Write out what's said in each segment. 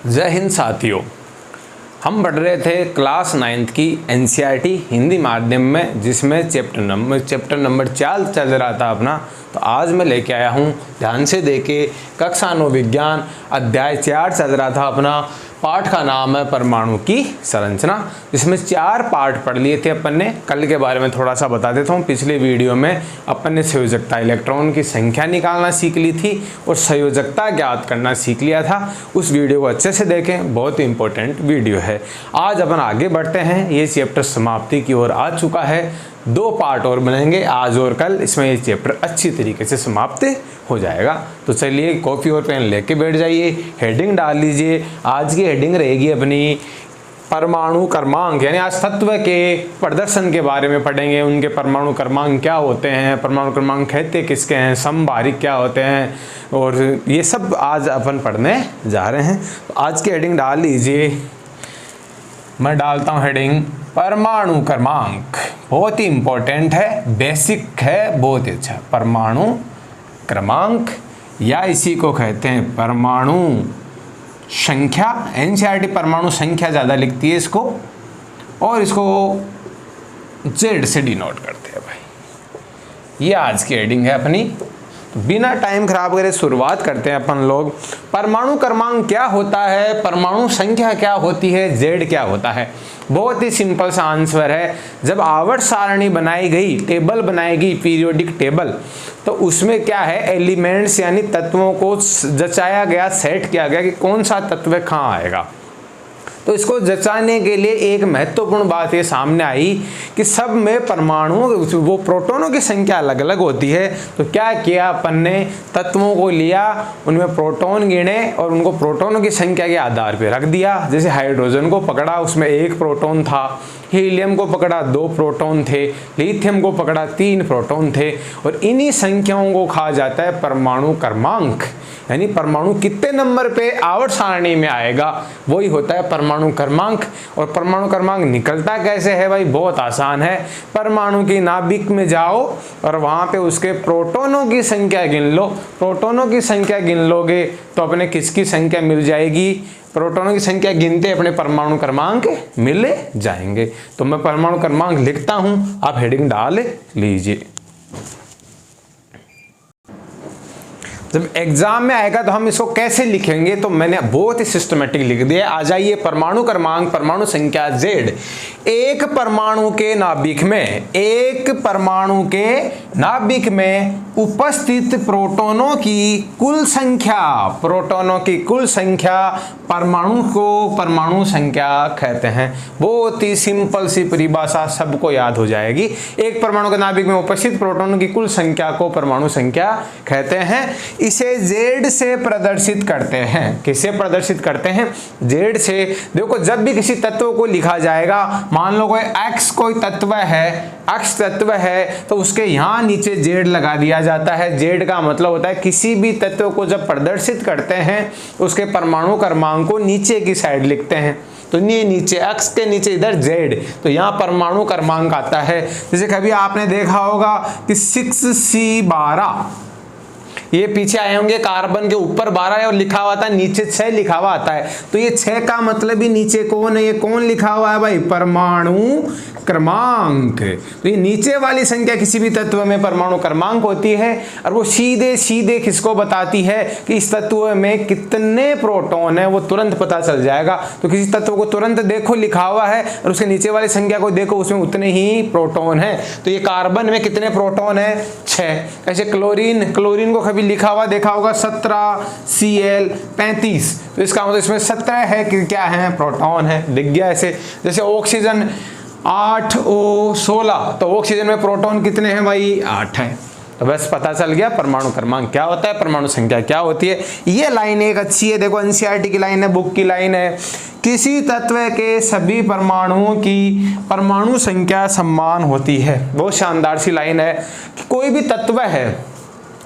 जय हिंद साथियों, हम पढ़ रहे थे क्लास 9th की एनसीईआरटी हिंदी माध्यम में, जिसमें चैप्टर नंबर 4 चल रहा था अपना। तो आज मैं लेके आया हूँ, ध्यान से देखे, कक्षा 9 विज्ञान अध्याय 4 चल रहा था अपना। पाठ का नाम है परमाणु की संरचना, जिसमें 4 पार्ट पढ़ लिए थे अपन ने। कल के बारे में थोड़ा सा बता देता हूँ। पिछले वीडियो में अपन ने संयोजकता इलेक्ट्रॉन की संख्या निकालना सीख ली थी और संयोजकता ज्ञात करना सीख लिया था। उस वीडियो को अच्छे से देखें, बहुत ही इंपॉर्टेंट वीडियो है। आज अपन आगे बढ़ते हैं, ये चैप्टर समाप्ति की ओर आ चुका है। 2 पार्ट और बनेंगे आज और कल, इसमें ये चैप्टर अच्छी तरीके से समाप्त हो जाएगा। तो चलिए कॉपी और पेन लेके बैठ जाइए, हेडिंग डाल लीजिए। आज की हेडिंग रहेगी अपनी परमाणु क्रमांक, यानी आज तत्व के प्रदर्शन के बारे में पढ़ेंगे। उनके परमाणु क्रमांक क्या होते हैं, परमाणु क्रमांक कहते किसके हैं, समभारिक क्या होते हैं, और ये सब आज अपन पढ़ने जा रहे हैं। तो आज की हेडिंग डाल लीजिए। मैं डालता हूँ हेडिंग परमाणु क्रमांक। बहुत ही इंपॉर्टेंट है, बेसिक है, बहुत ही अच्छा। परमाणु क्रमांक, या इसी को कहते हैं परमाणु संख्या। एनसीईआरटी परमाणु संख्या ज़्यादा लिखती है इसको, और इसको जेड से डिनोट करते हैं भाई। ये आज की हेडिंग है अपनी। तो बिना टाइम खराब करे शुरुआत करते हैं अपन लोग। परमाणु क्रमांक क्या होता है, परमाणु संख्या क्या होती है, जेड क्या होता है। बहुत ही सिंपल सा आंसर है। जब आवर्त सारणी बनाई गई, टेबल बनाई गई, पीरियोडिक टेबल, तो उसमें क्या है, एलिमेंट्स यानी तत्वों को जचाया गया, सेट किया गया कि कौन सा तत्व कहाँ आएगा। तो इसको जचाने के लिए एक महत्वपूर्ण बात ये सामने आई कि सब में परमाणु, वो प्रोटॉनों की संख्या अलग अलग होती है। तो क्या किया अपन ने, तत्वों को लिया, उनमें प्रोटॉन गिने और उनको प्रोटॉनों की संख्या के आधार पर रख दिया। जैसे हाइड्रोजन को पकड़ा, उसमें 1 प्रोटॉन था। हीलियम को पकड़ा, 2 प्रोटॉन थे। लिथियम को पकड़ा, 3 प्रोटॉन थे। और इन्हीं संख्याओं को कहा जाता है परमाणु क्रमांक, यानी परमाणु कितने नंबर पे आवर्त सारणी में आएगा, वही होता है परमाणु क्रमांक। और परमाणु क्रमांक निकलता कैसे है भाई, बहुत आसान है। परमाणु की नाभिक में जाओ और वहां पे उसके प्रोटॉनों की संख्या गिन लो। प्रोटॉनों की संख्या गिन लोगे तो अपने किसकी संख्या मिल जाएगी, प्रोटॉनों की संख्या गिनते अपने परमाणु क्रमांक मिल जाएंगे। तो मैं परमाणु क्रमांक लिखता हूं, आप हेडिंग डाल लीजिए। जब एग्जाम में आएगा तो हम इसको कैसे लिखेंगे, तो मैंने बहुत ही सिस्टमेटिक लिख दिया। आ जाइए, परमाणु क्रमांक, परमाणु संख्या जेड। एक परमाणु के नाभिक में, एक परमाणु के नाभिक में उपस्थित प्रोटॉनों की कुल संख्या, प्रोटॉनों की कुल संख्या, परमाणु को परमाणु संख्या कहते हैं। बहुत ही सिंपल सी परिभाषा, सबको याद हो जाएगी। एक परमाणु के नाभिक में उपस्थित प्रोटॉनों की कुल संख्या को परमाणु संख्या कहते हैं। इसे जेड से प्रदर्शित करते हैं। किसे प्रदर्शित करते हैं, जेड से। देखो, जब भी किसी तत्व को लिखा जाएगा, मान लो कोई एक्स कोई तत्व है, एक्स तत्व है, तो उसके यहाँ नीचे जेड लगा दिया जाता है। जेड का मतलब होता है किसी भी तत्व को जब प्रदर्शित करते हैं, उसके परमाणु क्रमांक को नीचे की साइड लिखते हैं। तो ये नीचे एक्स के नीचे इधर जेड, तो यहाँ परमाणु क्रमांक आता है। जैसे कभी आपने देखा होगा कि 6C12, ये पीछे आए होंगे, कार्बन के ऊपर 12 है और लिखा हुआ था, नीचे 6 लिखा हुआ आता है। तो ये 6 का मतलब ही नीचे कौन है, ये कौन लिखा हुआ है भाई, परमाणु क्रमांक। तो ये नीचे वाली संख्या किसी भी तत्व में परमाणु क्रमांक होती है, और वो सीधे सीधे किसको बताती है कि इस तत्व में कितने प्रोटॉन है, वो तुरंत पता चल जाएगा। तो किसी तत्व को तुरंत देखो लिखा हुआ है और उसके नीचे वाली संख्या को देखो, उसमें उतने ही प्रोटॉन है। तो ये कार्बन में कितने प्रोटॉन है, 6। ऐसे क्लोरीन, क्लोरीन को कभी लिखा हुआ देखा होगा 17Cl35, तो इसका मतलब इसमें 17 है कि क्या है, प्रोटॉन है, दिख गया ऐसे। जैसे ऑक्सीजन 8O16, तो ऑक्सीजन में प्रोटॉन कितने हैं भाई, 8 है। तो बस पता चल गया परमाणु क्रमांक क्या होता है, परमाणु संख्या क्या होती है। ये लाइन एक अच्छी है, देखो एनसीईआरटी की लाइन है, बुक की लाइन है। किसी तत्व के सभी परमाणुओं की परमाणु संख्या समान होती है। बहुत शानदार सी लाइन है कि कोई भी तत्व है,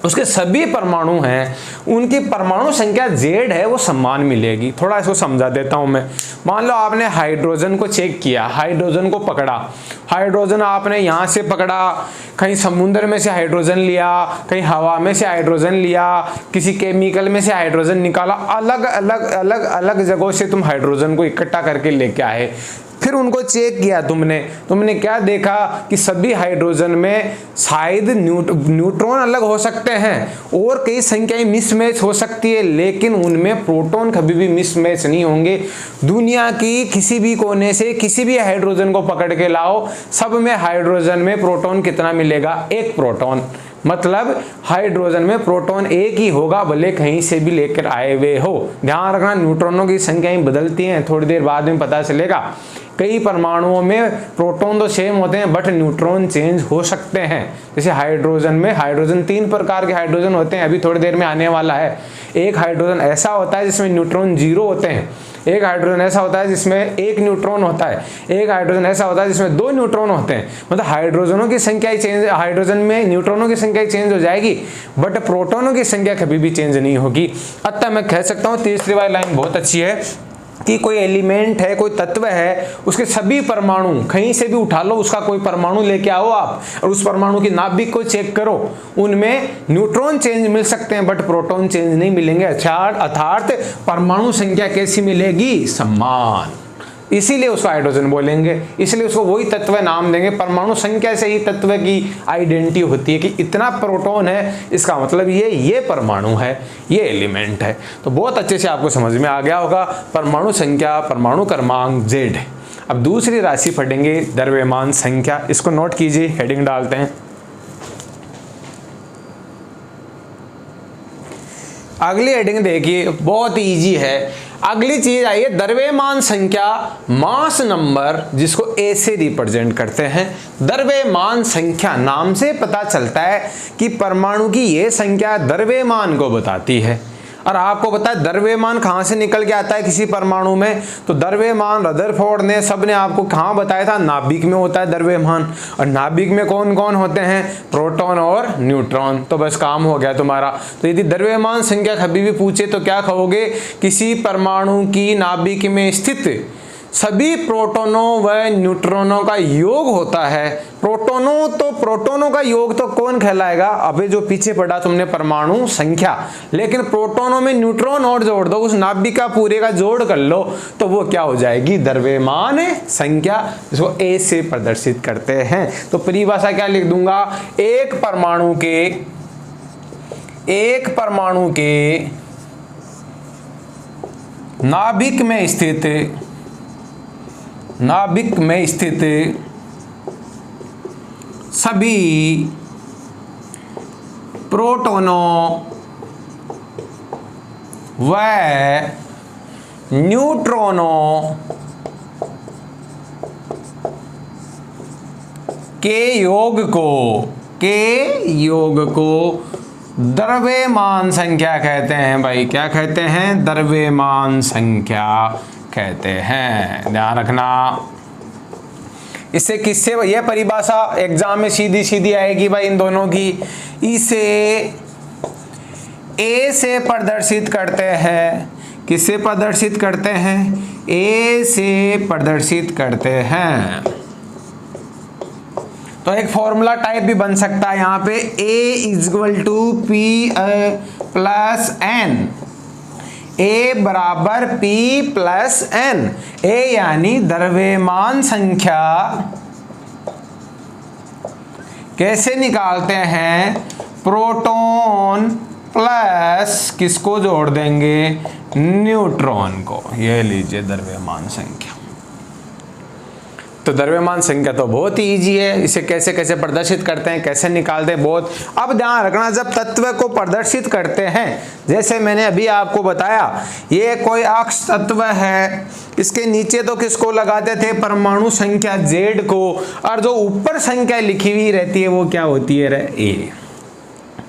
उसके सभी परमाणु हैं, उनकी परमाणु संख्या Z है, वो समान मिलेगी। थोड़ा इसको समझा देता हूं मैं। मान लो आपने हाइड्रोजन को चेक किया, हाइड्रोजन को पकड़ा, हाइड्रोजन आपने यहाँ से पकड़ा, कहीं समुद्र में से हाइड्रोजन लिया, कहीं हवा में से हाइड्रोजन लिया, किसी केमिकल में से हाइड्रोजन निकाला, अलग अलग अलग अलग जगहों से तुम हाइड्रोजन को इकट्ठा करके लेके आए, फिर उनको चेक किया तुमने क्या देखा कि सभी हाइड्रोजन में शायद न्यूट्रॉन अलग हो सकते हैं और कई संख्याएं मिसमैच हो सकती है, लेकिन उनमें प्रोटॉन कभी भी मिसमैच नहीं होंगे। दुनिया की किसी भी कोने से किसी भी हाइड्रोजन को पकड़ के लाओ, सब में हाइड्रोजन में प्रोटॉन कितना मिलेगा? 1 प्रोटॉन। मतलब हाइड्रोजन में प्रोटॉन एक ही होगा, भले कहीं से भी लेकर आए हुए हो। ध्यान रखना, न्यूट्रॉनों की संख्याएं बदलती हैं, थोड़ी देर बाद में पता चलेगा। कई परमाणुओं में प्रोटॉन तो सेम होते हैं बट न्यूट्रॉन चेंज हो सकते हैं। जैसे हाइड्रोजन में, हाइड्रोजन 3 प्रकार के हाइड्रोजन होते हैं, अभी थोड़ी देर में आने वाला है। एक हाइड्रोजन ऐसा होता है जिसमें न्यूट्रॉन 0 होते हैं, एक हाइड्रोजन ऐसा होता है जिसमें 1 न्यूट्रॉन होता है, एक हाइड्रोजन ऐसा होता है जिसमें 2 न्यूट्रॉन होते हैं। मतलब हाइड्रोजनों की संख्या चेंज, हाइड्रोजन में न्यूट्रॉनों की संख्या चेंज हो जाएगी बट प्रोटॉनों की संख्या कभी भी चेंज नहीं होगी। अतः मैं कह सकता हूँ तीसरी वाली लाइन बहुत अच्छी है कि कोई एलिमेंट है, कोई तत्व है, उसके सभी परमाणु कहीं से भी उठा लो, उसका कोई परमाणु लेके आओ आप और उस परमाणु की नाभिक को चेक करो, उनमें न्यूट्रॉन चेंज मिल सकते हैं बट प्रोटॉन चेंज नहीं मिलेंगे। अर्थात परमाणु संख्या कैसी मिलेगी? समान। इसीलिए उसको हाइड्रोजन बोलेंगे, इसलिए उसको वही तत्व नाम देंगे। परमाणु संख्या से ही तत्व की आइडेंटिटी होती है कि इतना प्रोटॉन है, इसका मतलब ये परमाणु है, ये एलिमेंट है। तो बहुत अच्छे से आपको समझ में आ गया होगा परमाणु संख्या, परमाणु क्रमांक Z। अब दूसरी राशि पढ़ेंगे द्रव्यमान संख्या। इसको नोट कीजिए, हेडिंग डालते हैं। अगली हेडिंग देखिए, बहुत इजी है। अगली चीज आई है द्रव्यमान संख्या, मास नंबर, जिसको A से रिप्रेजेंट करते हैं। द्रव्यमान संख्या नाम से पता चलता है कि परमाणु की यह संख्या द्रव्यमान को बताती है। और आपको पता है द्रव्यमान कहाँ से निकल के आता है किसी परमाणु में? तो द्रव्यमान रदरफोर्ड ने, सबने आपको कहाँ बताया था? नाभिक में होता है द्रव्यमान। और नाभिक में कौन कौन होते हैं? प्रोटॉन और न्यूट्रॉन। तो बस काम हो गया तुम्हारा। तो यदि द्रव्यमान संख्या कभी भी पूछे तो क्या कहोगे? किसी परमाणु की नाभिक में स्थित सभी प्रोटॉनों व न्यूट्रॉनों का योग होता है। प्रोटॉनों का योग तो कौन कहलाएगा? अबे जो पीछे पढ़ा तुमने परमाणु संख्या, लेकिन प्रोटॉनों में न्यूट्रॉन और जोड़ दो, उस नाभिक का पूरे का जोड़ कर लो तो वो क्या हो जाएगी? द्रव्यमान संख्या, जिसको A से प्रदर्शित करते हैं। तो परिभाषा क्या लिख दूंगा? एक परमाणु के नाभिक में स्थित सभी प्रोटॉनों व न्यूट्रॉनों के योग को द्रव्यमान संख्या कहते हैं। भाई क्या कहते हैं? द्रव्यमान संख्या कहते हैं। ध्यान रखना। इससे किससे यह परिभाषा एग्जाम में सीधी सीधी आएगी भाई इन दोनों की। इसे A से प्रदर्शित करते हैं। किससे प्रदर्शित करते हैं? A से प्रदर्शित करते हैं। तो एक फॉर्मूला टाइप भी बन सकता है यहाँ पे, A = P + N। A बराबर P + N। A यानी द्रव्यमान संख्या कैसे निकालते हैं? प्रोटॉन प्लस किसको जोड़ देंगे? न्यूट्रॉन को। ये लीजिए द्रव्यमान संख्या। तो द्रव्यमान संख्या तो बहुत ही ईजी है। इसे कैसे कैसे प्रदर्शित करते हैं, कैसे निकालते हैं, बहुत। अब ध्यान रखना, जब तत्व को प्रदर्शित करते हैं, जैसे मैंने अभी आपको बताया, ये कोई अक्ष तत्व है, इसके नीचे तो किसको लगाते थे? परमाणु संख्या Z को, और जो ऊपर संख्या लिखी हुई रहती है वो क्या होती है? A।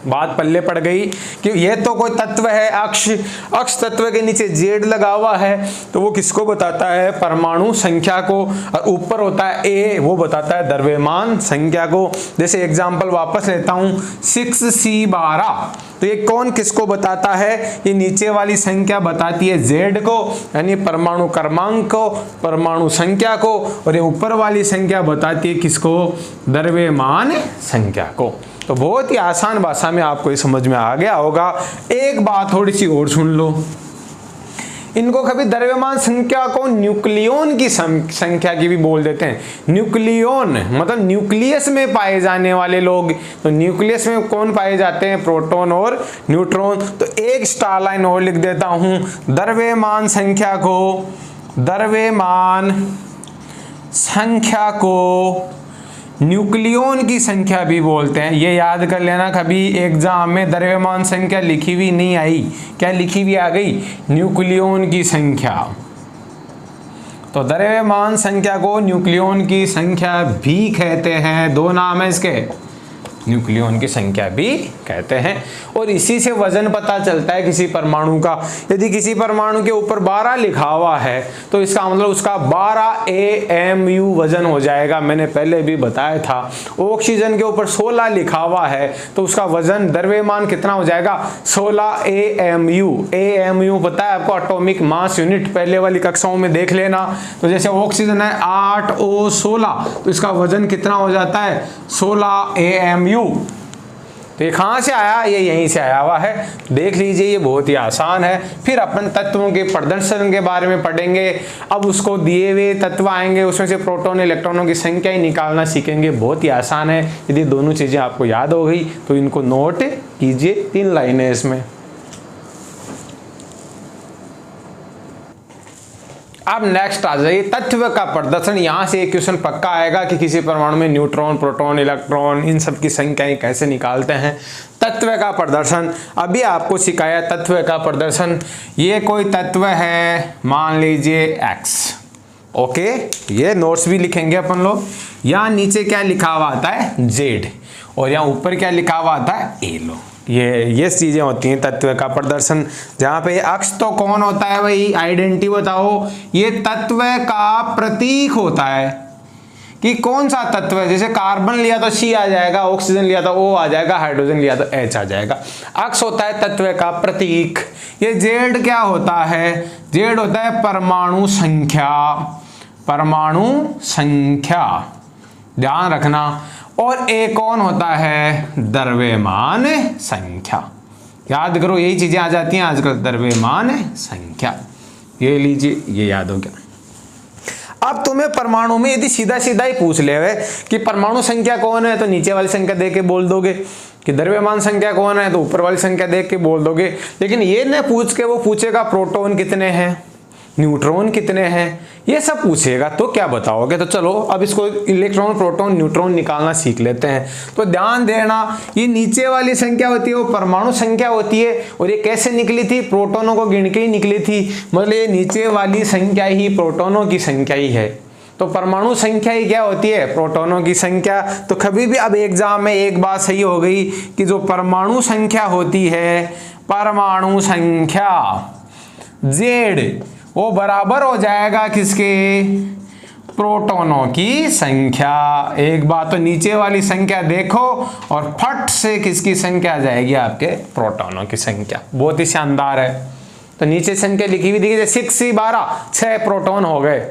बात पल्ले पड़ गई कि ये तो कोई तत्व है अक्ष, अक्ष तत्व के नीचे जेड लगा हुआ है तो वो किसको बताता है, परमाणु संख्या को, और ऊपर होता है ए, वो बताता है द्रव्यमान संख्या को। जैसे एग्जांपल वापस लेता हूं 6C12, तो ये कौन किसको बताता है, ये नीचे वाली संख्या बताती है जेड को यानी परमाणु क्रमांक को, परमाणु संख्या को, और ये ऊपर वाली संख्या बताती है किसको, द्रव्यमान संख्या को। तो बहुत ही आसान भाषा में आपको ये समझ में आ गया होगा। एक बात थोड़ी सी और सुन लो, इनको कभी द्रव्यमान संख्या को न्यूक्लियन की संख्या की भी बोल देते हैं। न्यूक्लियन मतलब न्यूक्लियस में पाए जाने वाले लोग, तो न्यूक्लियस में कौन पाए जाते हैं, प्रोटॉन और न्यूट्रॉन। तो एक स्टार लाइन और लिख देता हूं, द्रव्यमान संख्या को, द्रव्यमान संख्या को न्यूक्लियन की संख्या भी बोलते हैं। ये याद कर लेना, कभी एग्जाम में द्रव्यमान संख्या लिखी हुई नहीं आई, क्या लिखी हुई आ गई, न्यूक्लियन की संख्या। तो द्रव्यमान संख्या को न्यूक्लियन की संख्या भी कहते हैं, दो नाम है इसके, न्यूक्लियन की संख्या भी कहते हैं। और इसी से वजन पता चलता है किसी परमाणु का। यदि किसी परमाणु के ऊपर 12 लिखा हुआ है तो इसका मतलब उसका 12 AMU वजन हो जाएगा। मैंने पहले भी बताया था। ऑक्सीजन के ऊपर 16 लिखा हुआ है तो उसका वजन द्रव्यमान कितना हो जाएगा, 16 AMU। AMU पता है आपको, एटॉमिक मास यूनिट, पहले वाली कक्षाओं में देख लेना। तो जैसे ऑक्सीजन है 8O16, तो इसका वजन कितना हो जाता है, 16 AMU। तो ये कहां से आया, ये यहीं से आया हुआ है, देख लीजिए, ये बहुत ही आसान है। फिर अपन तत्वों के प्रदर्शन के बारे में पढ़ेंगे। अब उसको दिए हुए तत्व आएंगे, उसमें से प्रोटॉन इलेक्ट्रॉनों की संख्या ही निकालना सीखेंगे। बहुत ही आसान है। यदि दोनों चीजें आपको याद हो गई तो इनको नोट कीजिए, 3 लाइनें इसमें। अब नेक्स्ट आ जाइए तत्व का प्रदर्शन। यहां से एक क्वेश्चन पक्का आएगा कि किसी परमाणु में न्यूट्रॉन, प्रोटॉन, इलेक्ट्रॉन, इन सब की संख्याएं कैसे निकालते हैं। तत्व का प्रदर्शन अभी आपको सिखाया। तत्व का प्रदर्शन, ये कोई तत्व है, मान लीजिए X, ओके, ये नोट्स भी लिखेंगे अपन लोग। यहाँ नीचे क्या लिखा हुआ आता है, Z, और यहाँ ऊपर क्या लिखा हुआ आता है, A लो। ये चीजें होती हैं तत्व का प्रदर्शन। जहां पे अक्ष तो कौन होता है भाई, आइडेंटिटी बताओ, ये तत्व का प्रतीक होता है कि कौन सा तत्व है। जैसे कार्बन लिया तो C आ जाएगा, ऑक्सीजन लिया तो O आ जाएगा, हाइड्रोजन लिया तो H आ जाएगा। अक्ष होता है तत्व का प्रतीक। ये Z क्या होता है, Z होता है परमाणु संख्या, परमाणु संख्या, ध्यान रखना। और A कौन होता है, द्रव्यमान संख्या। याद करो, यही चीजें आ जाती हैं आजकल, द्रव्यमान संख्या। ये लीजिए, ये याद हो गया। अब तुम्हें परमाणु में यदि सीधा सीधा ही पूछ ले कि परमाणु संख्या कौन है, तो नीचे वाली संख्या देख के बोल दोगे। कि द्रव्यमान संख्या कौन है, तो ऊपर वाली संख्या देख के बोल दोगे। लेकिन ये न पूछ के वो पूछेगा प्रोटॉन कितने हैं, न्यूट्रॉन कितने हैं, ये सब पूछेगा, तो क्या बताओगे। तो चलो अब इसको इलेक्ट्रॉन, प्रोटॉन, न्यूट्रॉन निकालना सीख लेते हैं। तो ध्यान देना, ये नीचे वाली संख्या होती है वो परमाणु संख्या होती है। और ये कैसे निकली थी, प्रोटॉनों को गिन के ही निकली थी। मतलब ये नीचे वाली संख्या ही प्रोटॉनों की संख्या ही है। तो परमाणु संख्या ही क्या होती है, प्रोटॉनों की संख्या। तो कभी भी अब एग्जाम में एक बात सही हो गई कि जो परमाणु संख्या होती है, परमाणु संख्या Z, वो बराबर हो जाएगा किसके, प्रोटॉनों की संख्या। एक बात तो नीचे वाली संख्या देखो और फट से किसकी संख्या आ जाएगी, आपके प्रोटॉनों की संख्या। बहुत ही शानदार है। तो नीचे संख्या लिखी हुई देखिए, 6C12, 6 प्रोटॉन हो गए।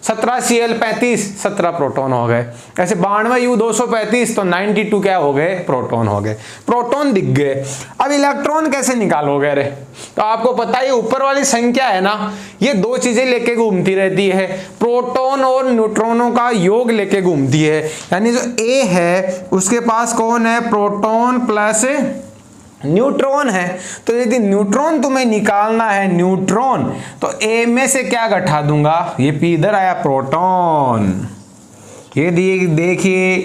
17Cl35, 17 प्रोटॉन हो गए। ऐसे 92U235, तो 92 क्या हो गए, प्रोटॉन हो गए। प्रोटॉन दिख गए। अब इलेक्ट्रॉन कैसे निकालोगे रे, तो आपको पता है ऊपर वाली संख्या है ना, ये दो चीजें लेके घूमती रहती है, प्रोटॉन और न्यूट्रॉनों का योग लेके घूमती है। यानी जो A है उसके पास कौन है, प्रोटॉन प्लस न्यूट्रॉन है। तो यदि न्यूट्रॉन तुम्हें निकालना है, न्यूट्रॉन, तो A में से क्या घटा दूंगा, ये P इधर आया, प्रोटॉन, ये देखिए।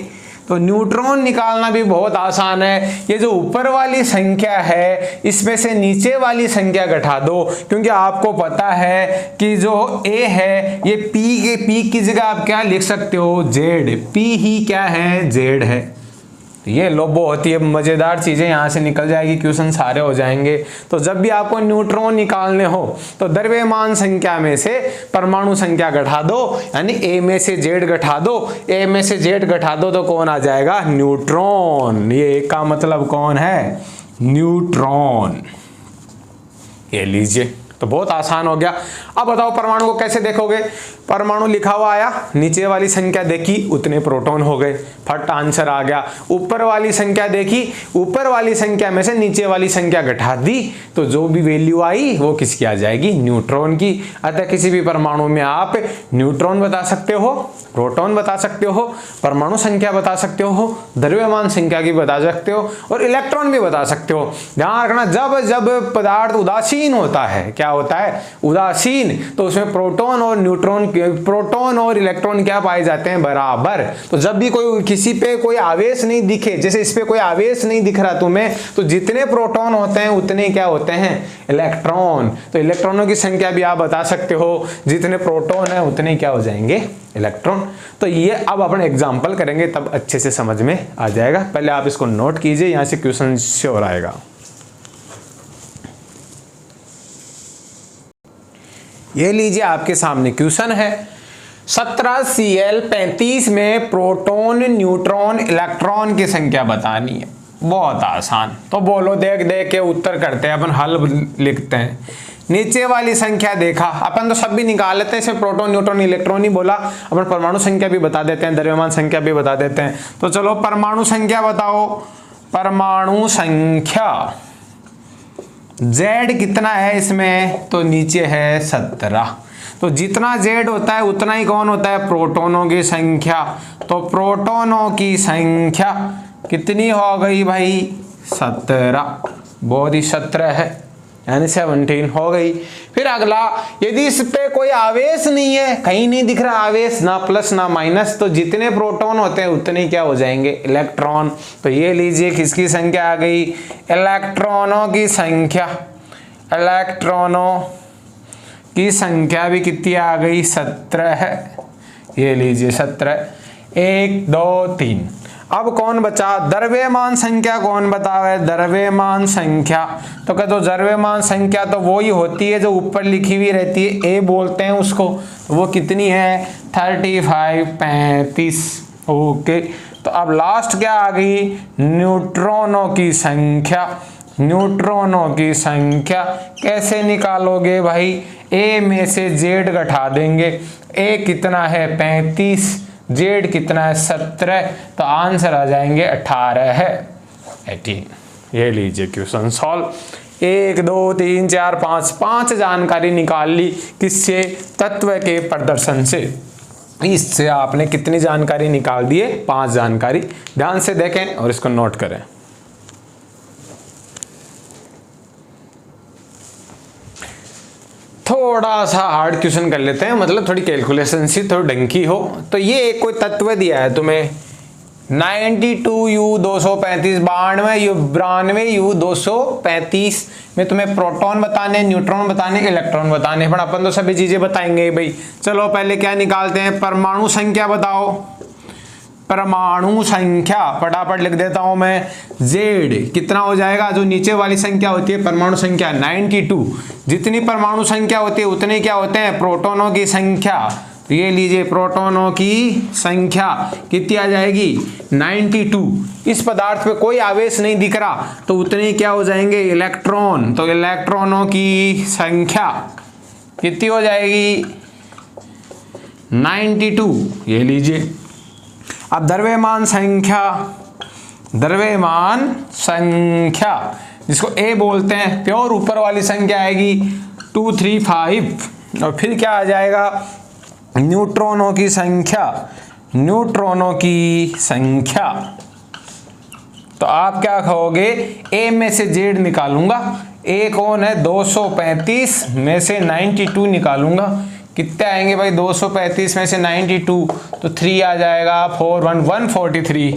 तो न्यूट्रॉन निकालना भी बहुत आसान है। ये जो ऊपर वाली संख्या है इसमें से नीचे वाली संख्या घटा दो, क्योंकि आपको पता है कि जो A है ये P की जगह आप क्या लिख सकते हो, Z। P ही क्या है, Z है। ये लो बहुत ही मज़ेदार चीज़ें यहाँ से निकल जाएगी, क्वेश्चन सारे हो जाएंगे। तो जब भी आपको न्यूट्रॉन निकालने हो तो द्रव्यमान संख्या में से परमाणु संख्या घटा दो, यानी ए में से जेड घटा दो, ए में से जेड घटा दो तो कौन आ जाएगा? न्यूट्रॉन। ये ए का मतलब कौन है? न्यूट्रॉन। ये लीजिए, तो बहुत आसान हो गया। अब बताओ परमाणु को कैसे देखोगे? परमाणु लिखा हुआ आया, नीचे वाली संख्या देखी, उतने प्रोटॉन हो गए, फट आंसर आ गया। ऊपर वाली संख्या देखी, ऊपर वाली संख्या में से नीचे वाली संख्या घटा दी, तो जो भी वैल्यू आई वो किसकी आ जाएगी? न्यूट्रॉन की। अतः किसी भी परमाणु में आप न्यूट्रॉन बता सकते हो, प्रोटॉन बता सकते हो, परमाणु संख्या बता सकते हो, द्रव्यमान संख्या की बता सकते हो और इलेक्ट्रॉन भी बता सकते हो। ध्यान रखना, जब जब पदार्थ उदासीन होता है, क्या होता है? उदासीन, तो उसमें प्रोटॉन और न्यूट्रॉन, प्रोटॉन और इलेक्ट्रॉन क्या पाए जाते हैं? बराबर। तो जब भी कोई किसी पे कोई आवेश नहीं दिखे, जैसे इस पे कोई आवेश नहीं दिख रहा तुम्हें, तो जितने प्रोटॉन होते हैं उतने क्या होते हैं? इलेक्ट्रॉन। तो इलेक्ट्रॉनों की संख्या भी आप बता सकते हो, जितने प्रोटॉन है उतने क्या हो जाएंगे? इलेक्ट्रॉन। तो ये अब अपन एग्जाम्पल करेंगे तब अच्छे से समझ में आ जाएगा। पहले आप इसको नोट कीजिए, यहां से क्वेश्चन श्योर आएगा। ये लीजिए आपके सामने क्वेश्चन है, 17Cl35 में प्रोटॉन, न्यूट्रॉन, इलेक्ट्रॉन की संख्या बतानी है। बहुत आसान। तो बोलो, देख देख के उत्तर करते हैं अपन, हल लिखते हैं। नीचे वाली संख्या देखा, अपन तो सब भी निकाल लेते हैं, इसमें प्रोटॉन, न्यूट्रॉन, इलेक्ट्रॉन ही बोला, अपन परमाणु संख्या भी बता देते हैं, द्रव्यमान संख्या भी बता देते हैं। तो चलो परमाणु संख्या बताओ। परमाणु संख्या Z कितना है इसमें? तो नीचे है 17। तो जितना Z होता है उतना ही कौन होता है? प्रोटॉनों की संख्या। तो प्रोटॉनों की संख्या कितनी हो गई भाई? 17। बहुत ही 17 है, यानी 17 हो गई। फिर अगला, यदि इस पे कोई आवेश नहीं है, कहीं नहीं दिख रहा आवेश, ना प्लस ना माइनस, तो जितने प्रोटॉन होते हैं उतने क्या हो जाएंगे? इलेक्ट्रॉन। तो ये लीजिए किसकी संख्या आ गई? इलेक्ट्रॉनों की संख्या। इलेक्ट्रॉनों की संख्या भी कितनी आ गई? 17 है। ये लीजिए 17, 1 2 3। अब कौन बचा? द्रव्यमान संख्या कौन बतावे? द्रव्यमान संख्या। तो कहते हो द्रव्यमान संख्या तो वो ही होती है जो ऊपर लिखी हुई रहती है, ए बोलते हैं उसको। वो कितनी है? 35, 35। ओके। तो अब लास्ट क्या आ गई? न्यूट्रॉनों की संख्या। न्यूट्रॉनों की संख्या कैसे निकालोगे भाई? ए में से जेड घटा देंगे। ए कितना है? 35, जेड कितना है? 17। तो आंसर आ जाएंगे 18 है, 18। ये लीजिए क्वेश्चन सॉल्व। 1 2 3 4 5, 5 जानकारी निकाल ली। किससे? तत्व के प्रदर्शन से। इससे आपने कितनी जानकारी निकाल दिए? 5 जानकारी। ध्यान से देखें और इसको नोट करें। थोड़ा सा हार्ड क्वेश्चन कर लेते हैं, मतलब थोड़ी कैलकुलेशन सी थोड़ी डंकी हो। तो ये एक कोई तत्व दिया है तुम्हें, 92U235, 92U235 में तुम्हें प्रोटॉन बताने, न्यूट्रॉन बताने, इलेक्ट्रॉन बताने, पर अपन तो सभी चीजें बताएंगे भाई। चलो पहले क्या निकालते हैं? परमाणु संख्या बताओ। परमाणु संख्या फटाफट लिख देता हूं मैं। Z कितना हो जाएगा? जो नीचे वाली संख्या होती है परमाणु संख्या 92। जितनी परमाणु संख्या होती है उतने क्या होते हैं? प्रोटॉनों की संख्या। तो ये लीजिए प्रोटॉनों की संख्या कितनी आ जाएगी? 92। इस पदार्थ पे कोई आवेश नहीं दिख रहा, तो उतने क्या हो जाएंगे? इलेक्ट्रॉन। तो इलेक्ट्रॉनों की संख्या कितनी हो जाएगी? 92। ये लीजिए। अब द्रव्यमान संख्या, द्रव्यमान संख्या जिसको ए बोलते हैं, प्योर ऊपर वाली संख्या आएगी 235। और फिर क्या आ जाएगा? न्यूट्रॉनों की संख्या। न्यूट्रॉनों की संख्या तो आप क्या कहोगे? ए में से जेड निकालूंगा। ए कौन है? 235 में से 92 निकालूंगा। कितने आएंगे भाई? 235 में से 92 तो 3 आ जाएगा, 4 1 143।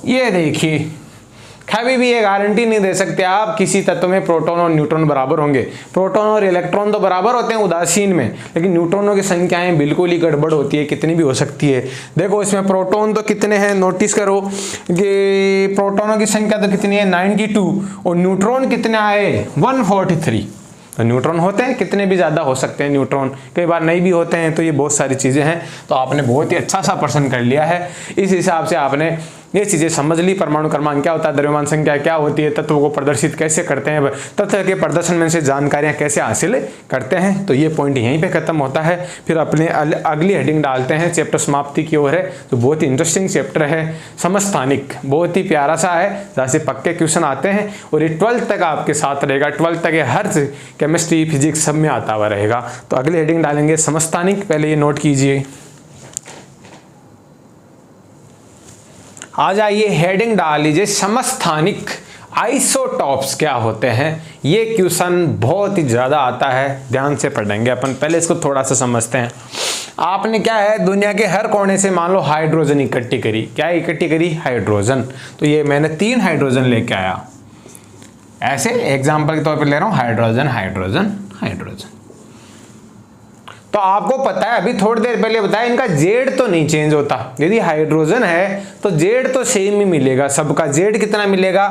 ये देखिए कभी भी ये गारंटी नहीं दे सकते आप किसी तत्व में प्रोटॉन और न्यूट्रॉन बराबर होंगे। प्रोटॉन और इलेक्ट्रॉन तो बराबर होते हैं उदासीन में, लेकिन न्यूट्रॉनों की संख्याएं बिल्कुल ही गड़बड़ होती है, कितनी भी हो सकती है। देखो इसमें प्रोटॉन तो कितने हैं, नोटिस करो कि प्रोटॉनों की संख्या तो कितनी है 92 और न्यूट्रॉन कितने आए 143। तो न्यूट्रॉन होते हैं, कितने भी ज़्यादा हो सकते हैं न्यूट्रॉन, कई बार नहीं भी होते हैं। तो ये बहुत सारी चीज़ें हैं। तो आपने बहुत ही अच्छा सा प्रश्न कर लिया है। इस हिसाब से आपने ये चीज़ें समझ ली। परमाणु क्रमांक क्या होता है, द्रव्यमान संख्या क्या होती है, तत्वों को प्रदर्शित कैसे करते हैं, तत्व के प्रदर्शन में से जानकारियाँ कैसे हासिल करते हैं। तो ये पॉइंट यहीं पे खत्म होता है। फिर अपने अगली हेडिंग डालते हैं, चैप्टर समाप्ति की ओर है। तो बहुत ही इंटरेस्टिंग चैप्टर है समस्थानिक, बहुत ही प्यारा सा है, जहाँ से पक्के क्वेश्चन आते हैं और ये 12th तक आपके साथ रहेगा। 12th तक ये हर केमिस्ट्री फिजिक्स सब में आता हुआ रहेगा। तो अगली हेडिंग डालेंगे समस्थानिक, पहले ये नोट कीजिए। आ जाइए हेडिंग डाल लीजिए समस्थानिक आइसोटॉप्स क्या होते हैं। ये क्वेश्चन बहुत ही ज़्यादा आता है, ध्यान से पढ़ेंगे अपन। पहले इसको थोड़ा सा समझते हैं। आपने क्या है, दुनिया के हर कोने से मान लो हाइड्रोजन इकट्ठी करी। क्या इकट्ठी करी, हाइड्रोजन। तो ये मैंने 3 हाइड्रोजन लेके आया, ऐसे एग्जाम्पल के तौर पर ले रहा हूँ, हाइड्रोजन हाइड्रोजन हाइड्रोजन। तो आपको पता है, अभी थोड़ी देर पहले बताया, इनका जेड तो नहीं चेंज होता। यदि हाइड्रोजन है तो जेड तो सेम ही मिलेगा सबका। जेड कितना मिलेगा,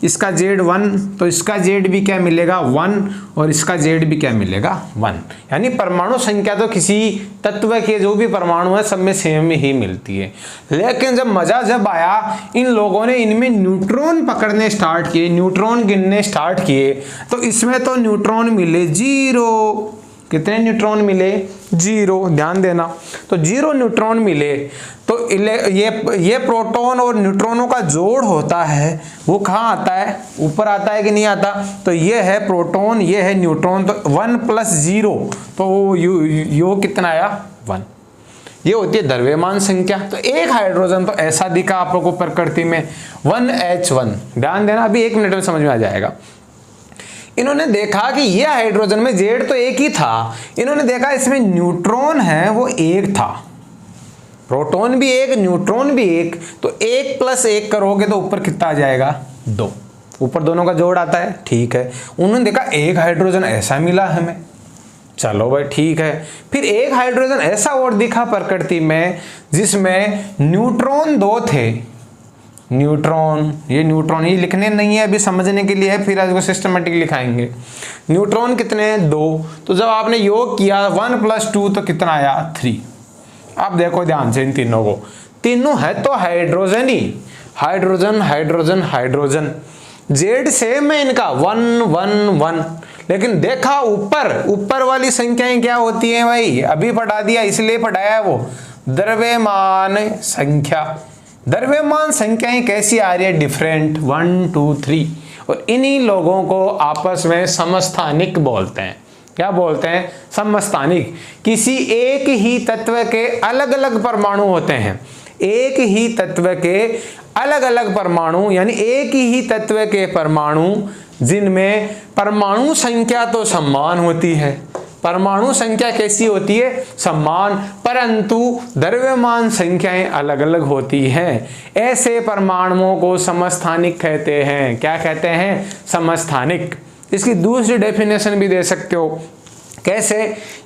इसका जेड 1, तो इसका जेड भी क्या मिलेगा 1, और इसका जेड भी क्या मिलेगा 1। यानी परमाणु संख्या तो किसी तत्व के जो भी परमाणु है सब में सेम ही मिलती है। लेकिन जब मजा जब आया, इन लोगों ने इनमें न्यूट्रॉन पकड़ने स्टार्ट किए, न्यूट्रॉन गिनने स्टार्ट किए, तो इसमें तो न्यूट्रॉन मिले 0। कितने न्यूट्रॉन मिले, 0। ध्यान देना, तो 0 न्यूट्रॉन मिले। तो ये प्रोटॉन और न्यूट्रॉनों का जोड़ होता है, वो कहाँ आता है, ऊपर आता है कि नहीं आता। तो ये है प्रोटॉन, ये है न्यूट्रॉन, तो 1 + 0, तो यो कितना आया 1। ये होती है द्रव्यमान संख्या। तो एक हाइड्रोजन तो ऐसा दिखा आप लोगों को प्रकृति में 1H1। ध्यान देना, अभी 1 मिनट में समझ में आ जाएगा। इन्होंने देखा कि ये हाइड्रोजन में जेड तो एक ही था, इन्होंने देखा इसमें न्यूट्रॉन है वो एक था, प्रोटॉन भी एक न्यूट्रॉन भी एक, तो 1 + 1 करोगे तो ऊपर कितना आ जाएगा 2, ऊपर दोनों का जोड़ आता है। ठीक है, उन्होंने देखा एक हाइड्रोजन ऐसा मिला हमें, चलो भाई ठीक है। फिर एक हाइड्रोजन ऐसा और दिखा प्रकृति में जिसमें न्यूट्रॉन 2 थे। न्यूट्रॉन, ये न्यूट्रॉन ये लिखने नहीं है अभी, समझने के लिए है, फिर इसको सिस्टमेटिक लिखाएंगे। न्यूट्रॉन कितने हैं 2, तो जब आपने योग किया 1 + 2 तो कितना आया 3। अब देखो ध्यान से इन तीनों को, तीनों है तो हाइड्रोजन ही, hydrogen hydrogen hydrogen. Z same है इनका 1 1 1, लेकिन देखा ऊपर वाली संख्याएं क्या होती हैं भाई, अभी पढ़ा दिया इसलिए पढ़ाया वो, द्रव्यमान संख्या। द्रव्यमान संख्याएं कैसी आ रही है, डिफरेंट 1 2 3। और इन्हीं लोगों को आपस में समस्थानिक बोलते हैं। क्या बोलते हैं, समस्थानिक। किसी एक ही तत्व के अलग अलग परमाणु होते हैं, एक ही तत्व के अलग अलग परमाणु, यानी एक ही तत्व के परमाणु जिनमें परमाणु संख्या तो समान होती है, परमाणु संख्या कैसी होती है, समान, परंतु द्रव्यमान संख्याएं अलग अलग होती हैं। ऐसे परमाणुओं को समस्थानिक कहते हैं। क्या कहते हैं, समस्थानिक। इसकी दूसरी डेफिनेशन भी दे सकते हो, कैसे,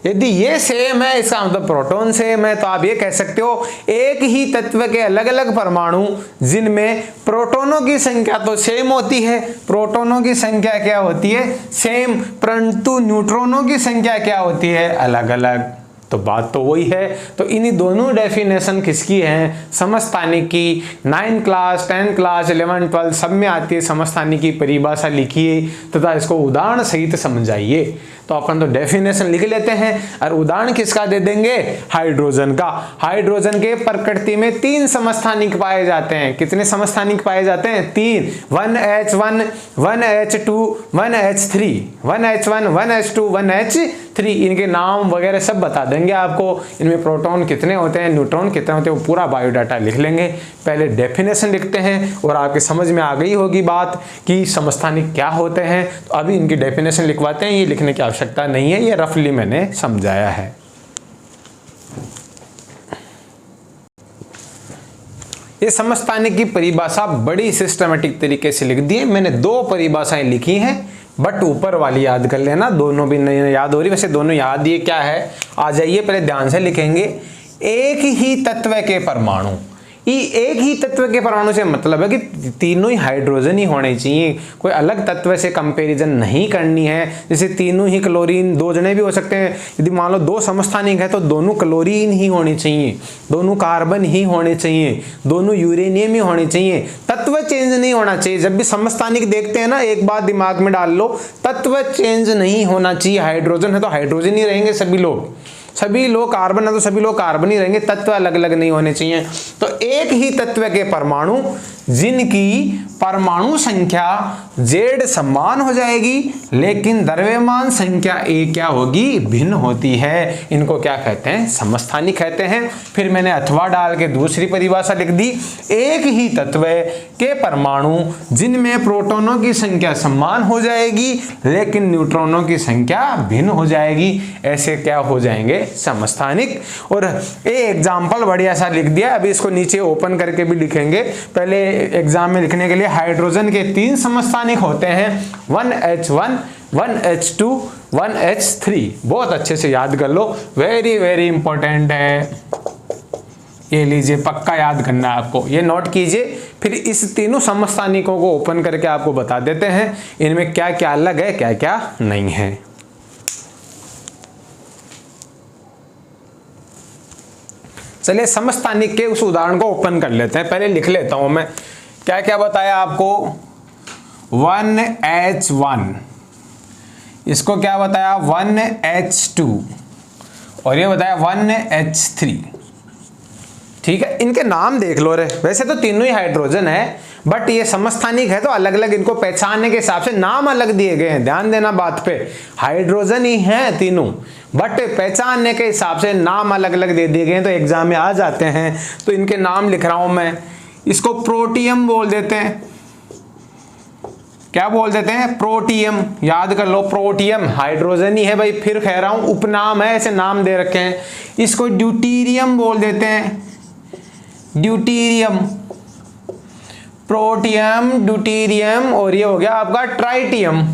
यदि ये सेम है इसका मतलब प्रोटॉन सेम है, तो आप ये कह सकते हो एक ही तत्व के अलग अलग परमाणु जिनमें प्रोटॉनों की संख्या तो सेम होती है, प्रोटॉनों की संख्या क्या होती है, सेम, परंतु न्यूट्रॉनों की संख्या क्या होती है, अलग अलग। तो बात तो वही है। तो इन्हीं दोनों डेफिनेशन किसकी हैं, समस्थानिक की। 9 क्लास 10 क्लास 11 12 सब में आती है समस्थानिक की परिभाषा लिखिए तथा इसको उदाहरण सहित समझाइए। तो अपन तो डेफिनेशन लिख लेते हैं और उदाहरण किसका दे देंगे, हाइड्रोजन का। हाइड्रोजन के प्रकृति में 3 समस्थानिक पाए जाते हैं। कितने समस्थानिक पाए जाते हैं, 3, 1H1 1H2 1H3, 1H1 1H2 1H3। इनके नाम वगैरह सब बता देंगे आपको। इनमें प्रोटॉन कितने होते हैं, न्यूट्रॉन कितने होते हैं, वो पूरा बायोडाटा लिख लेंगे। पहले डेफिनेशन लिखते हैं और आपके समझ में आ गई होगी बात कि समस्थानिक क्या होते हैं। तो अभी इनकी डेफिनेशन लिखवाते हैं, ये लिखने की आवश्यकता नहीं है, ये रफली मैंने समझाया है। ये समस्थानिक की परिभाषा बड़ी सिस्टमेटिक तरीके से लिख दी है। मैंने 2 परिभाषाएं लिखी हैं, बट ऊपर वाली याद कर लेना, दोनों भी नहीं याद हो रही, वैसे दोनों याद। ये क्या है, आ जाइए पहले ध्यान से लिखेंगे। एक ही तत्व के परमाणु, एक ही तत्व के परमाणु से मतलब है कि तीनों ही हाइड्रोजन ही होने चाहिए, कोई अलग तत्व से कंपैरिजन नहीं करनी है। जैसे तीनों ही क्लोरीन, 2 जने भी हो सकते हैं, यदि मान लो 2 समस्थानिक है तो दोनों क्लोरीन ही होने चाहिए, दोनों कार्बन ही होने चाहिए, दोनों यूरेनियम ही होने चाहिए, तत्व चेंज नहीं होना चाहिए। जब भी समस्थानिक देखते हैं ना, एक बात दिमाग में डाल लो, तत्व चेंज नहीं होना चाहिए। हाइड्रोजन है तो हाइड्रोजन ही रहेंगे सभी लोग, सभी लोग कार्बन है तो सभी लोग कार्बन ही रहेंगे, तत्व अलग अलग नहीं होने चाहिए। तो एक ही तत्व के परमाणु जिनकी परमाणु संख्या Z समान हो जाएगी, लेकिन द्रव्यमान संख्या A क्या होगी, भिन्न होती है, इनको क्या कहते हैं, समस्थानिक कहते हैं। फिर मैंने अथवा डाल के दूसरी परिभाषा लिख दी, एक ही तत्व के परमाणु जिनमें प्रोटॉनों की संख्या समान हो जाएगी लेकिन न्यूट्रॉनों की संख्या भिन्न हो जाएगी, ऐसे क्या हो जाएंगे, समस्थानिक। और ये एग्जाम्पल बढ़िया सा लिख दिया, अभी इसको नीचे ओपन करके भी लिखेंगे। पहले एग्जाम में लिखने के लिए हाइड्रोजन के 3 समस्थानिक होते हैं, 1H1, 1H2, 1H3। बहुत अच्छे से याद कर लो, वेरी वेरी इंपॉर्टेंट है, ये लीजिए, पक्का याद करना है आपको, ये नोट कीजिए। फिर इस तीनों समस्थानिकों को ओपन करके आपको बता देते हैं इनमें क्या क्या अलग है, क्या क्या नहीं है। चलिए समस्थानिक के उस उदाहरण को ओपन कर लेते हैं। पहले लिख लेता हूं मैं, क्या क्या बताया आपको, 1H1, इसको क्या बताया 1H2, और ये बताया 1H3। ठीक है, इनके नाम देख लो रे, वैसे तो तीनों ही हाइड्रोजन है, बट ये समस्थानिक है तो अलग अलग इनको पहचानने के हिसाब से नाम अलग दिए गए हैं। ध्यान देना बात पे, हाइड्रोजन ही है तीनों, बट पहचानने के हिसाब से नाम अलग अलग दे दिए गए हैं, तो एग्जाम में आ जाते हैं। तो इनके नाम लिख रहा हूं मैं, इसको प्रोटियम बोल देते हैं। क्या बोल देते हैं, प्रोटियम, याद कर लो, प्रोटियम हाइड्रोजन ही है भाई, फिर कह रहा हूं उपनाम है, ऐसे नाम दे रखे हैं। इसको ड्यूटीरियम बोल देते हैं, ड्यूटीरियम, प्रोटियम, ड्यूटीरियम, और ये हो गया आपका ट्राइटियम।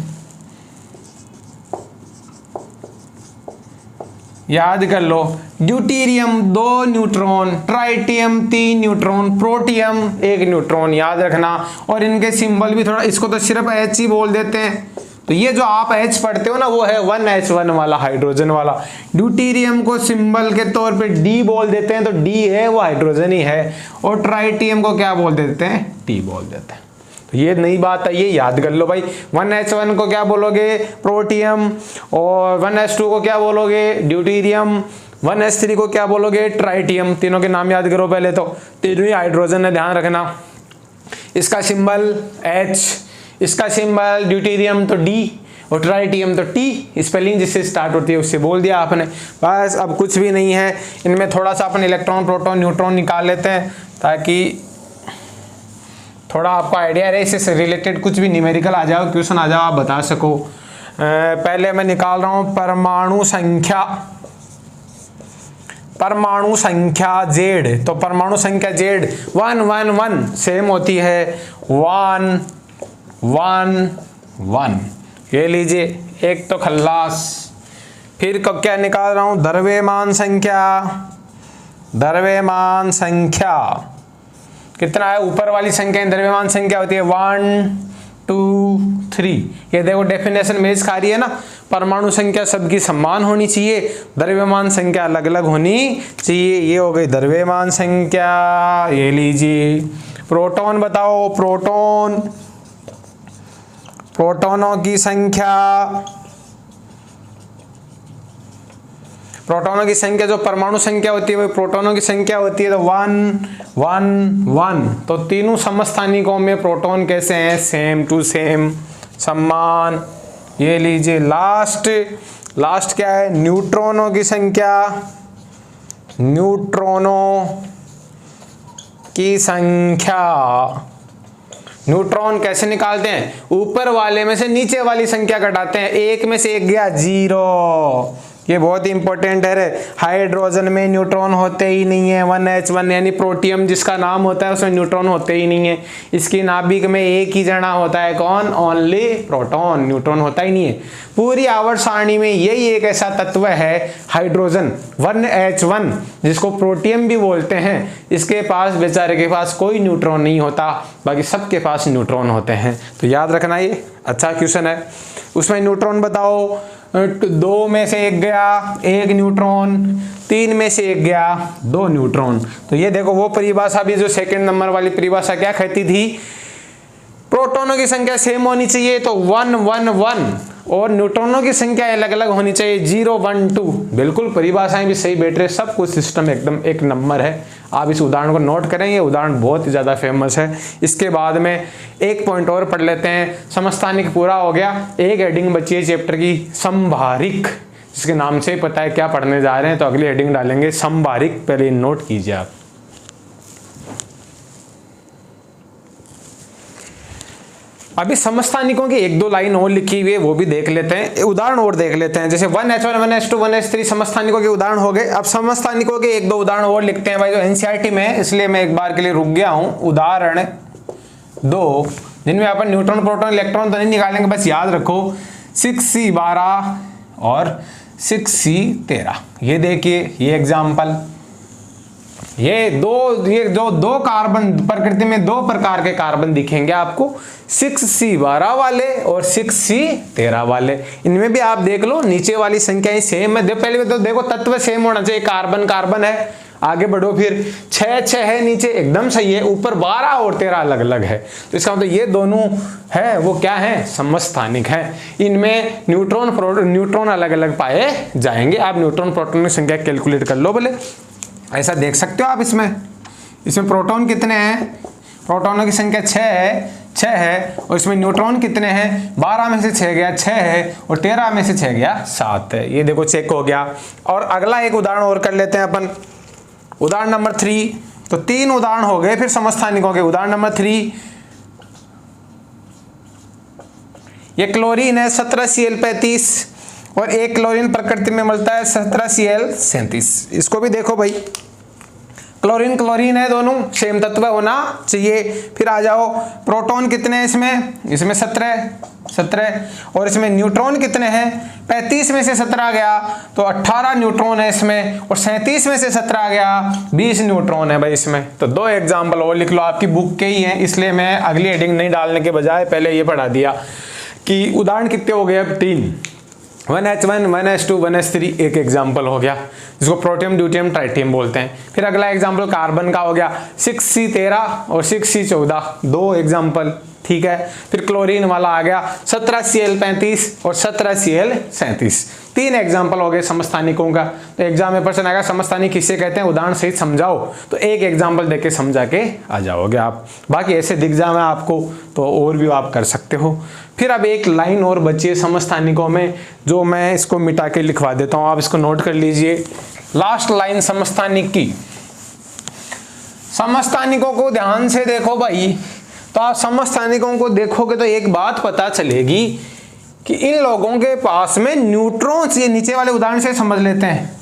याद कर लो, deuterium 2 neutron, tritium 3 neutron, protium 1 neutron, याद रखना। और इनके सिंबल भी थोड़ा, इसको तो सिर्फ H ही बोल देते हैं, तो ये जो आप H पढ़ते हो ना वो है 1H1 वाला, हाइड्रोजन वाला। ड्यूटीरियम को सिंबल के तौर पे D बोल देते हैं, तो D है वो हाइड्रोजन ही है। और ट्राइटियम को क्या बोल देते हैं, T बोल देते हैं। तो ये नई बात है, ये याद कर लो भाई। 1H1 को क्या बोलोगे, प्रोटियम, और 1H2 को क्या बोलोगे, ड्यूटीरियम, 1H3 को क्या बोलोगे, ट्राइटियम। तीनों के नाम याद करो पहले, तो तीनों ही हाइड्रोजन है, ध्यान रखना। इसका सिंबल H, इसका सिंबल ड्यूटीरियम तो D, और ट्राइटियम तो T, स्पेलिंग जिससे स्टार्ट होती है उससे बोल दिया आपने, बस। अब कुछ भी नहीं है इनमें, थोड़ा सा अपन इलेक्ट्रॉन, प्रोटॉन, न्यूट्रॉन निकाल लेते हैं ताकि थोड़ा आपको आइडिया रहे, इससे रिलेटेड कुछ भी न्यूमेरिकल आ जाओ, क्वेश्चन आ जाओ, आप बता सको। पहले मैं निकाल रहा हूं परमाणु संख्या, परमाणु संख्या Z, तो परमाणु संख्या Z 1 1 1 सेम होती है, 1 1 1, ये लीजिए, एक तो खल्लास। फिर को क्या निकाल रहा हूं, द्रव्यमान संख्या, द्रव्यमान संख्या कितना है, ऊपर वाली संख्या द्रव्यमान संख्या होती है 1 2 3। ये देखो डेफिनेशन मेज खा रही है ना, परमाणु संख्या सबकी समान होनी चाहिए, द्रव्यमान संख्या अलग अलग होनी चाहिए। ये हो गई द्रव्यमान संख्या। ये लीजिए, प्रोटॉन बताओ, प्रोटॉन, प्रोटॉनों की संख्या, प्रोटॉनों की संख्या जो परमाणु संख्या होती है वो प्रोटॉनों की संख्या होती है, तो 1 1 1। तो तीनों समस्थानिकों में प्रोटॉन कैसे हैं, सेम टू सेम, समान। ये लीजिए लास्ट, लास्ट क्या है, न्यूट्रॉनों की संख्या, न्यूट्रॉनों की संख्या। न्यूट्रॉन कैसे निकालते हैं, ऊपर वाले में से नीचे वाली संख्या घटाते हैं, 1 में से 1 गया 0, ये बहुत ही इंपॉर्टेंट है रे। हाइड्रोजन में न्यूट्रॉन होते ही नहीं है, 1H1 यानी प्रोटियम जिसका नाम होता है उसमें न्यूट्रॉन होते ही नहीं है। इसकी नाभिक में एक ही जना होता है, कौन? ओनली प्रोटॉन, न्यूट्रॉन होता ही नहीं है। पूरी आवर्त सारणी में यही एक ऐसा तत्व है हाइड्रोजन 1H1 जिसको प्रोटियम भी बोलते हैं। इसके पास, बेचारे के पास कोई न्यूट्रॉन नहीं होता, बाकी सबके पास न्यूट्रॉन होते हैं। तो याद रखना, ये अच्छा क्वेश्चन है। उसमें न्यूट्रॉन बताओ, 2 में से 1 गया 1 न्यूट्रॉन, 3 में से 1 गया 2 न्यूट्रॉन। तो ये देखो वो परिभाषा भी, जो सेकंड नंबर वाली परिभाषा क्या कहती थी? प्रोटॉनों की संख्या सेम होनी चाहिए, तो 1 1 1, और न्यूट्रॉनों की संख्या अलग अलग होनी चाहिए, 0 1 2। बिल्कुल परिभाषाएं भी सही बैठ रहे, सब कुछ सिस्टम एकदम एक नंबर है। आप इस उदाहरण को नोट करें, ये उदाहरण बहुत ही ज़्यादा फेमस है। इसके बाद में एक पॉइंट और पढ़ लेते हैं। समस्थानिक पूरा हो गया, एक हेडिंग बची है चैप्टर की, संभारिक, जिसके नाम से पता है क्या पढ़ने जा रहे हैं। तो अगली हेडिंग डालेंगे संभारिक, पहले नोट कीजिए आप। अभी समस्थानिकों की 1-2 लाइन और लिखी हुई है, वो भी देख लेते हैं, उदाहरण और देख लेते हैं। जैसे 1H1 1H2 1H3 समस्थानिकों के उदाहरण हो गए। अब समस्थानिकों के 1-2 उदाहरण और लिखते हैं भाई, जो एनसीईआरटी में है, इसलिए मैं एक बार के लिए रुक गया हूं। उदाहरण 2, जिनमें अपन न्यूट्रॉन प्रोटॉन इलेक्ट्रॉन तो नहीं निकालेंगे, बस याद रखो 6C12 और 6C13। ये देखिए, ये एग्जाम्पल, ये जो 2 कार्बन, प्रकृति में 2 प्रकार के कार्बन दिखेंगे आपको, 6C12 वाले और 6C13 वाले। इनमें भी आप देख लो नीचे वाली संख्याएं सेम है। पहले तो देखो तत्व सेम होना चाहिए, कार्बन कार्बन है, आगे बढ़ो फिर 6 है नीचे, एकदम सही है, ऊपर 12 और 13 अलग अलग है। तो इसका मतलब ये दोनों है वो क्या है? समस्थानिक है। इनमें न्यूट्रॉन अलग अलग पाए जाएंगे। आप न्यूट्रॉन प्रोटॉन की संख्या कैलकुलेट कर लो भले, ऐसा देख सकते हो आप। इसमें प्रोटॉन कितने हैं? प्रोटॉनों की संख्या 6 है, और इसमें न्यूट्रॉन कितने हैं? 12 में से 6 गया 6 है, और 13 में से 6 गया 7 है। ये देखो चेक हो गया। और अगला एक उदाहरण और कर लेते हैं अपन, उदाहरण नंबर 3। तो 3 उदाहरण हो गए फिर समस्थानिकों के। उदाहरण नंबर 3, ये क्लोरीन है 17Cl35, और एक क्लोरीन प्रकृति में मिलता है 17Cl37। इसको भी देखो भाई, क्लोरीन क्लोरीन है, दोनों सेम तत्व होना चाहिए। फिर आ जाओ, प्रोटॉन कितने हैं इसमें 17, और इसमें न्यूट्रॉन कितने हैं? 35 में से 17 गया तो 18 न्यूट्रॉन है इसमें, और 37 में से 17 गया 20 न्यूट्रॉन है भाई इसमें। तो 2 एग्जाम्पल और लिख लो, आपकी बुक के ही हैं, इसलिए मैं अगली हेडिंग नहीं डालने के बजाय पहले ये पढ़ा दिया कि उदाहरण कितने हो गए अब 3। 1H1 1H2 1H3 एक एग्जाम्पल हो गया, जिसको प्रोटियम ड्यूटियम ट्राइटियम बोलते हैं। फिर अगला एग्जाम्पल कार्बन का हो गया, 6C13 और 6C14, 2 एग्जाम्पल, ठीक है। फिर क्लोरीन वाला आ गया 17Cl35 और 17Cl37, 3 एग्जाम्पल हो गए समस्थानिकों का। तो एग्जाम में प्रश्न आएगा समस्थानिक किसे कहते हैं, उदाहरण सहित समझाओ, तो एक एग्जाम्पल देके समझा के आ जाओगे आप। बाकी ऐसे दिख जाए आपको तो और भी आप कर सकते हो। फिर अब एक लाइन और बची है समस्थानिकों में, जो मैं इसको मिटा के लिखवा देता हूं, आप इसको नोट कर लीजिए। लास्ट लाइन समस्थानिक की, समस्थानिकों को ध्यान से देखो भाई। तो आप समस्थानिकों को देखोगे तो एक बात पता चलेगी कि इन लोगों के पास में न्यूट्रॉन्स, ये नीचे वाले उदाहरण से समझ लेते हैं,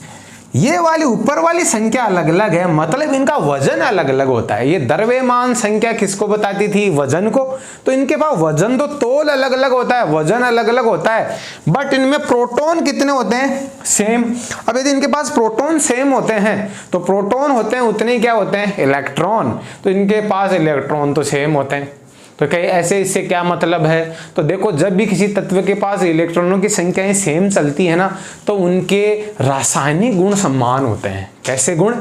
ये वाली ऊपर वाली संख्या अलग अलग है, मतलब इनका वजन अलग अलग होता है। ये द्रव्यमान संख्या किसको बताती थी? वजन को। तो इनके पास वजन तो तोल अलग अलग होता है, वजन अलग अलग होता है, बट इनमें प्रोटॉन कितने होते हैं? सेम। अब यदि इनके पास प्रोटॉन सेम होते हैं तो प्रोटॉन होते हैं उतने क्या होते हैं? इलेक्ट्रॉन। तो इनके पास इलेक्ट्रॉन तो सेम होते हैं। तो कहीं ऐसे इससे क्या मतलब है? तो देखो, जब भी किसी तत्व के पास इलेक्ट्रॉनों की संख्याएं सेम चलती है ना, तो उनके रासायनिक गुण समान होते हैं। कैसे गुण?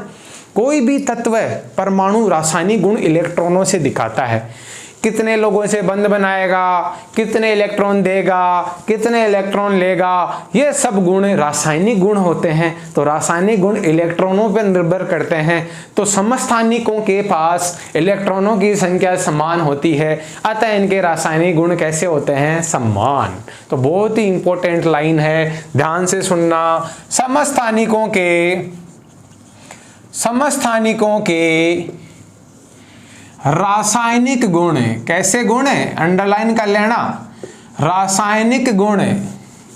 कोई भी तत्व परमाणु रासायनिक गुण इलेक्ट्रॉनों से दिखाता है। कितने लोगों से बंध बनाएगा, कितने इलेक्ट्रॉन देगा, कितने इलेक्ट्रॉन लेगा, ये सब गुण रासायनिक गुण होते हैं। तो रासायनिक गुण इलेक्ट्रॉनों पर निर्भर करते हैं। तो समस्थानिकों के पास इलेक्ट्रॉनों की संख्या समान होती है, अतः इनके रासायनिक गुण कैसे होते हैं? समान। तो बहुत ही इंपॉर्टेंट लाइन है, ध्यान से सुनना। समस्थानिकों के रासायनिक गुण, कैसे गुण है? अंडरलाइन कर लेना। रासायनिक गुण,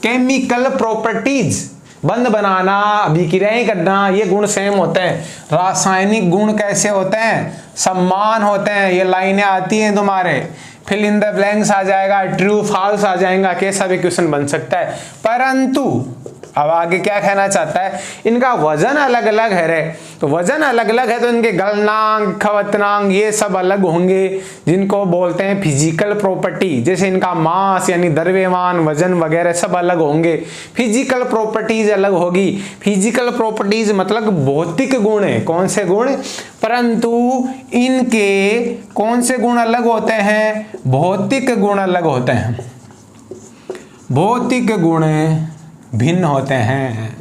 केमिकल प्रॉपर्टीज, बंद बनाना, अभिक्रियाएं करना, ये गुण सेम होते हैं। रासायनिक गुण कैसे होते हैं? समान होते हैं। ये लाइनें आती हैं तुम्हारे, फिल इन द ब्लैंक्स आ जाएगा, ट्रू फॉल्स आ जाएगा, कैसा भी क्वेश्चन बन सकता है। परंतु अब आगे क्या कहना चाहता है, इनका वजन अलग अलग है रे। तो वजन अलग अलग है तो इनके गलनांक, खवतनांक ये सब अलग होंगे, जिनको बोलते हैं फिजिकल प्रॉपर्टी। जैसे इनका मास यानी द्रव्यमान, वजन वगैरह सब अलग होंगे। फिजिकल प्रॉपर्टीज अलग होगी। फिजिकल प्रॉपर्टीज मतलब भौतिक गुण है। कौन से गुण? परंतु इनके कौन से गुण अलग होते हैं? भौतिक गुण अलग होते हैं। भौतिक गुण भिन्न होते हैं।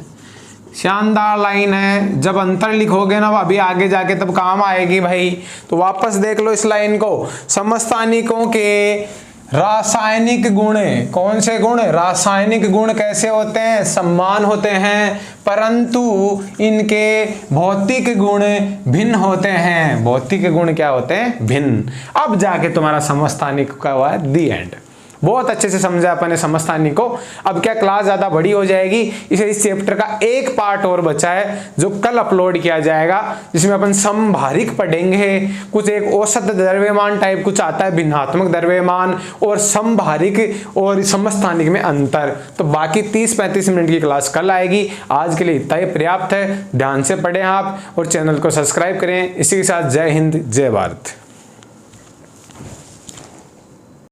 शानदार लाइन है। जब अंतर लिखोगे ना अभी आगे जाके तब काम आएगी भाई। तो वापस देख लो इस लाइन को। समस्थानिकों के रासायनिक गुण, कौन से गुण? रासायनिक गुण कैसे होते हैं? समान होते हैं, परंतु इनके भौतिक गुण भिन्न होते हैं। भौतिक गुण क्या होते हैं? भिन्न। अब जाके तुम्हारा समस्थानिक का हुआ दी एंड। बहुत अच्छे से समझा अपने समस्थानिक को। अब क्या क्लास ज़्यादा बड़ी हो जाएगी, इसे इस चैप्टर का एक पार्ट और बचा है जो कल अपलोड किया जाएगा, जिसमें अपन समभारिक पढ़ेंगे। कुछ एक औसत द्रव्यमान टाइप कुछ आता है, भिन्नात्मक द्रव्यमान और समभारिक और समस्थानिक में अंतर। तो बाकी 30-35 मिनट की क्लास कल आएगी। आज के लिए इतना ही पर्याप्त है। ध्यान से पढ़ें आप और चैनल को सब्सक्राइब करें। इसी के साथ जय हिंद, जय भारत।